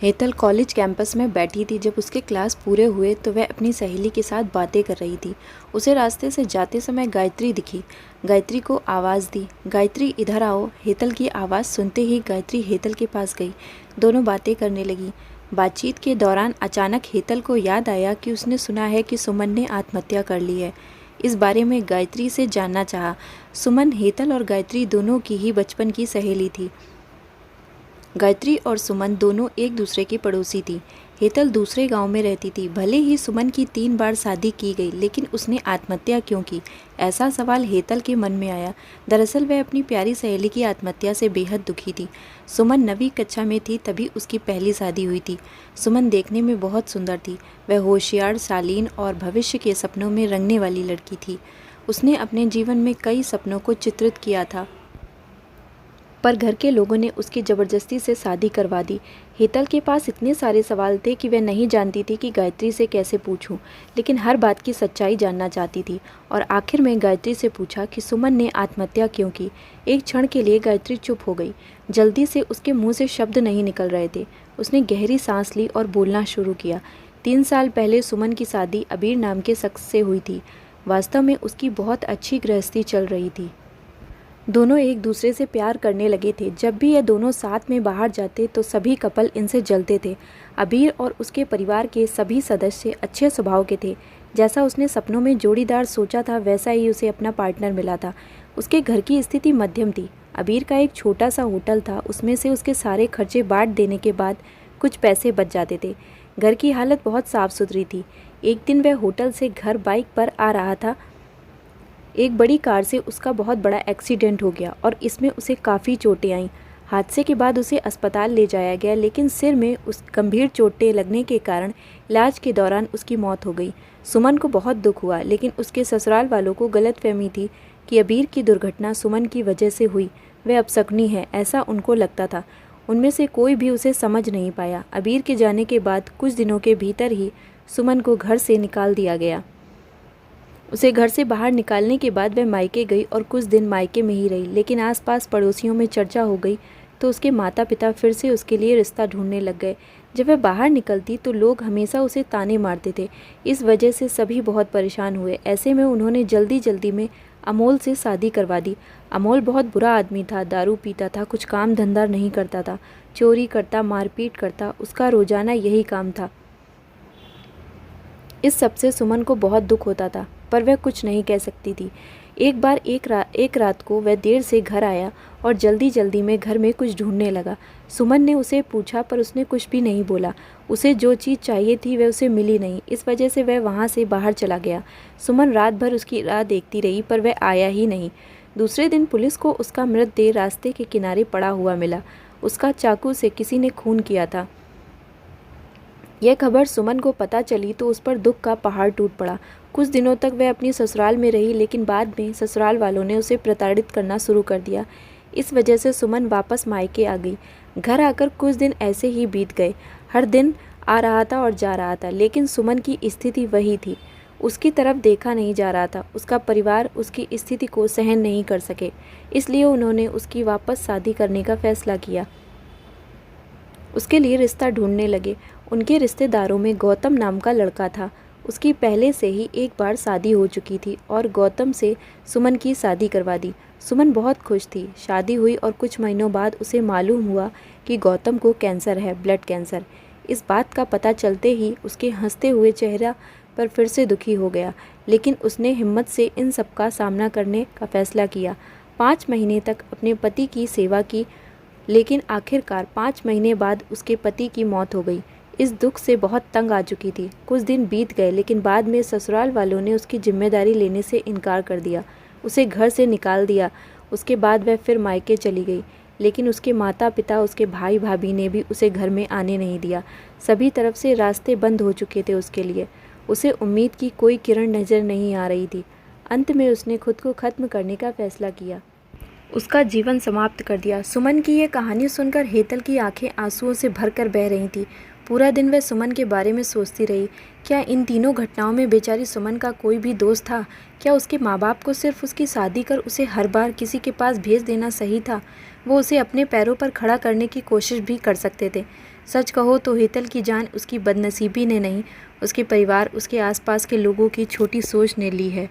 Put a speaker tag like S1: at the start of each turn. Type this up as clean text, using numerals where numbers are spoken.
S1: Hetal college campus में बैठी थी। जब उसके क्लास पूरे हुए तो वह अपनी सहेली के साथ बातें कर रही थी। उसे रास्ते से जाते समय गायत्री दिखी। गायत्री को आवाज़ दी, गायत्री इधर आओ। हेतल की आवाज़ सुनते ही गायत्री हेतल के पास गई। दोनों बातें करने लगी। बातचीत के दौरान अचानक हेतल को याद आया कि उसने सुना है कि सुमन ने आत्महत्या कर ली है। इस बारे में गायत्री से जानना चाहा। सुमन, हेतल और गायत्री दोनों की ही बचपन की सहेली थी। गायत्री और सुमन दोनों एक दूसरे की पड़ोसी थी। हेतल दूसरे गांव में रहती थी। भले ही सुमन की 3 बार शादी की गई, लेकिन उसने आत्महत्या क्यों की? ऐसा सवाल हेतल के मन में आया। दरअसल वह अपनी प्यारी सहेली की आत्महत्या से बेहद दुखी थी। सुमन 9वीं कक्षा में थी तभी उसकी पहली शादी हुई थी। सुमन देखने में बहुत सुंदर थी। वह होशियार, शालीन और भविष्य के सपनों में रंगने वाली लड़की थी। उसने अपने जीवन में कई सपनों को चित्रित किया था, पर घर के लोगों ने उसकी ज़बरदस्ती से शादी करवा दी। हेतल के पास इतने सारे सवाल थे कि वह नहीं जानती थी कि गायत्री से कैसे पूछूं, लेकिन हर बात की सच्चाई जानना चाहती थी। और आखिर में गायत्री से पूछा कि सुमन ने आत्महत्या क्यों की। एक क्षण के लिए गायत्री चुप हो गई। जल्दी से उसके मुंह से शब्द नहीं निकल रहे थे। उसने गहरी सांस ली और बोलना शुरू किया। 3 साल पहले सुमन की शादी अबीर नाम के शख्स से हुई थी। वास्तव में उसकी बहुत अच्छी गृहस्थी चल रही थी। दोनों एक दूसरे से प्यार करने लगे थे। जब भी ये दोनों साथ में बाहर जाते तो सभी कपल इनसे जलते थे। अबीर और उसके परिवार के सभी सदस्य अच्छे स्वभाव के थे। जैसा उसने सपनों में जोड़ीदार सोचा था, वैसा ही उसे अपना पार्टनर मिला था। उसके घर की स्थिति मध्यम थी। अबीर का एक छोटा सा होटल था। उसमें से उसके सारे खर्चे बांट देने के बाद कुछ पैसे बच जाते थे। घर की हालत बहुत साफ सुथरी थी। एक दिन वह होटल से घर बाइक पर आ रहा था। एक बड़ी कार से उसका बहुत बड़ा एक्सीडेंट हो गया और इसमें उसे काफ़ी चोटें आईं। हादसे के बाद उसे अस्पताल ले जाया गया, लेकिन सिर में उस गंभीर चोटें लगने के कारण इलाज के दौरान उसकी मौत हो गई। सुमन को बहुत दुख हुआ, लेकिन उसके ससुराल वालों को गलतफहमी थी कि अबीर की दुर्घटना सुमन की वजह से हुई। वह अपशकुनी है, ऐसा उनको लगता था। उनमें से कोई भी उसे समझ नहीं पाया। अबीर के जाने के बाद कुछ दिनों के भीतर ही सुमन को घर से निकाल दिया गया। उसे घर से बाहर निकालने के बाद वह मायके गई और कुछ दिन मायके में ही रही, लेकिन आसपास पड़ोसियों में चर्चा हो गई तो उसके माता पिता फिर से उसके लिए रिश्ता ढूंढने लग गए। जब वह बाहर निकलती तो लोग हमेशा उसे ताने मारते थे। इस वजह से सभी बहुत परेशान हुए। ऐसे में उन्होंने जल्दी जल्दी में अमोल से शादी करवा दी। अमोल बहुत बुरा आदमी था, दारू पीता था, कुछ काम धंधा नहीं करता था, चोरी करता, मारपीट करता। उसका रोजाना यही काम था। इस सब से सुमन को बहुत दुख होता था, पर वह कुछ नहीं कह सकती थी। एक बार एक रात को वह देर से घर आया और जल्दी जल्दी में घर में कुछ ढूंढने लगा। सुमन ने उसे पूछा, पर उसने कुछ भी नहीं बोला। उसे जो चीज़ चाहिए थी वह उसे मिली नहीं। इस वजह से वह वहाँ से बाहर चला गया। सुमन रात भर उसकी राह देखती रही, पर वह आया ही नहीं। दूसरे दिन पुलिस को उसका मृतदेह रास्ते के किनारे पड़ा हुआ मिला। उसका चाकू से किसी ने खून किया था। यह खबर सुमन को पता चली तो उस पर दुख का पहाड़ टूट पड़ा। कुछ दिनों तक वह अपनी ससुराल में रही, लेकिन बाद में ससुराल वालों ने उसे प्रताड़ित करना शुरू कर दिया। इस वजह से सुमन वापस मायके आ गई। घर आकर कुछ दिन ऐसे ही बीत गए। हर दिन आ रहा था और जा रहा था, लेकिन सुमन की स्थिति वही थी। उसकी तरफ देखा नहीं जा रहा था। उसका परिवार उसकी स्थिति को सहन नहीं कर सके, इसलिए उन्होंने उसकी वापस शादी करने का फैसला किया। उसके लिए रिश्ता ढूंढने लगे। उनके रिश्तेदारों में गौतम नाम का लड़का था। उसकी पहले से ही एक बार शादी हो चुकी थी और गौतम से सुमन की शादी करवा दी। सुमन बहुत खुश थी। शादी हुई और कुछ महीनों बाद उसे मालूम हुआ कि गौतम को कैंसर है, ब्लड कैंसर। इस बात का पता चलते ही उसके हंसते हुए चेहरा पर फिर से दुखी हो गया, लेकिन उसने हिम्मत से इन सब का सामना करने का फैसला किया। 5 महीने तक अपने पति की सेवा की, लेकिन आखिरकार 5 महीने बाद उसके पति की मौत हो गई। इस दुख से बहुत तंग आ चुकी थी। कुछ दिन बीत गए, लेकिन बाद में ससुराल वालों ने उसकी जिम्मेदारी लेने से इनकार कर दिया। उसे घर से निकाल दिया। उसके बाद वह फिर मायके चली गई, लेकिन उसके माता पिता, उसके भाई भाभी ने भी उसे घर में आने नहीं दिया। सभी तरफ से रास्ते बंद हो चुके थे उसके लिए। उसे उम्मीद की कोई किरण नज़र नहीं आ रही थी। अंत में उसने खुद को ख़त्म करने का फैसला किया। उसका जीवन समाप्त कर दिया। सुमन की ये कहानी सुनकर हेतल की आंखें आंसुओं से भरकर बह रही थी। पूरा दिन वह सुमन के बारे में सोचती रही। क्या इन तीनों घटनाओं में बेचारी सुमन का कोई भी दोस्त था? क्या उसके माँ बाप को सिर्फ उसकी शादी कर उसे हर बार किसी के पास भेज देना सही था? वो उसे अपने पैरों पर खड़ा करने की कोशिश भी कर सकते थे। सच कहो तो हेतल की जान उसकी बदनसीबी ने नहीं, उसके परिवार, उसके आसपास के लोगों की छोटी सोच ने ली है।